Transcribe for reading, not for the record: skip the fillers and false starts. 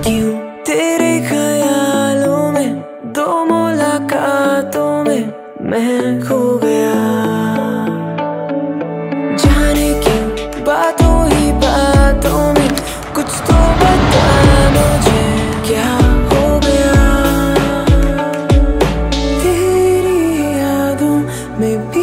क्यों तेरे ख्यालों में दो मुलाकातों में मैं खो गया। जाने क्यों बातों ही बातों में कुछ तो बता मुझे क्या हो गया। तेरी यादों में भी